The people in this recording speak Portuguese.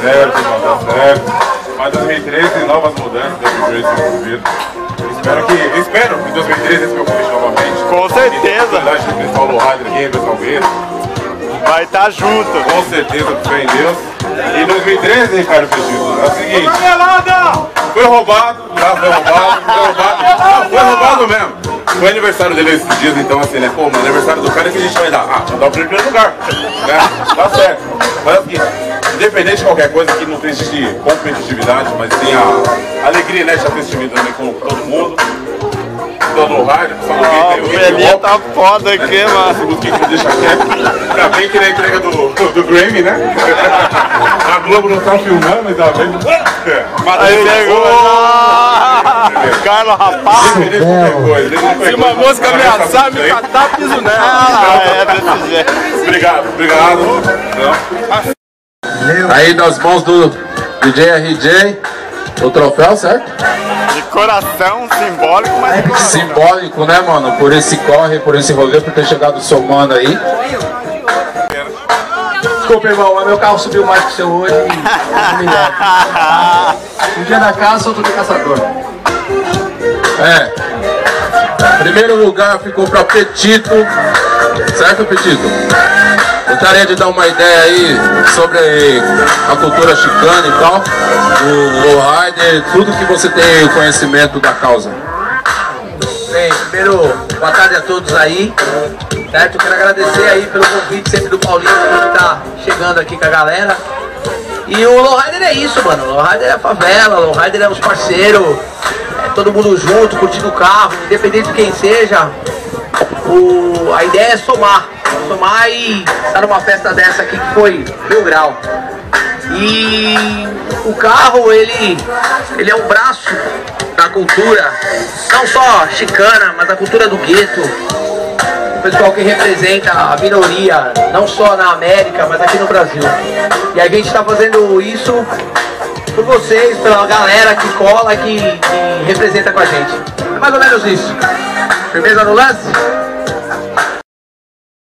certo, não dá certo. Mas 2013, novas mudanças, upgrades vão vir. Espero que em 2013 esse meu convite novamente. Com certeza. A principal do Rider aqui, pessoal Gueto. Vai estar junto. Com certeza, com fé em Deus. E 2013, Ricardo Peixoto, é o seguinte. Foi roubado, já foi roubado mesmo. Foi aniversário dele esses dias, então assim, né? Pô, mano, aniversário do cara que a gente vai dar. Ah, dá o primeiro lugar. Né? Tá certo. Mas é o seguinte, independente de qualquer coisa que não existe competitividade, mas tem a alegria, né, de estar festividade também com todo mundo. Todo o rádio, só no O Belinha tá foda aqui, mano. Esse musiquinho que deixa quieto. Tá bem que na entrega do Grammy, né? A Globo não tá filmando, mas tá vendo. Aí chegou! Carlos Rapaz! Se uma mosca ameaçar, me catar, piso nela! É desse jeito. Obrigado. Aí nas mãos do DJ RJ, o troféu, certo? De coração, simbólico, mas... Simbólico, né, mano? Por esse corre, por esse rolê, por ter chegado somando aí. Desculpa, irmão, mas meu carro subiu mais que o seu hoje e... Um dia da caça, outro do caçador. Primeiro lugar ficou pra Petito. Certo, Petito? Gostaria de dar uma ideia aí sobre a cultura chicana e tal, o lowrider, tudo que você tem conhecimento da causa. Bem, primeiro, boa tarde a todos aí, certo? Eu quero agradecer aí pelo convite sempre do Paulinho, que tá chegando aqui com a galera. E o lowrider é isso, mano, o lowrider é a favela, o lowrider é os parceiros, é todo mundo junto, curtindo o carro, independente de quem seja. A ideia é somar e estar numa festa dessa aqui que foi 1000 grau. E o carro, ele é um braço da cultura, não só chicana, mas da cultura do gueto. O pessoal que representa a minoria, não só na América, mas aqui no Brasil. E a gente está fazendo isso por vocês, pela galera que cola, que representa com a gente. É mais ou menos isso. Firmeza no lance?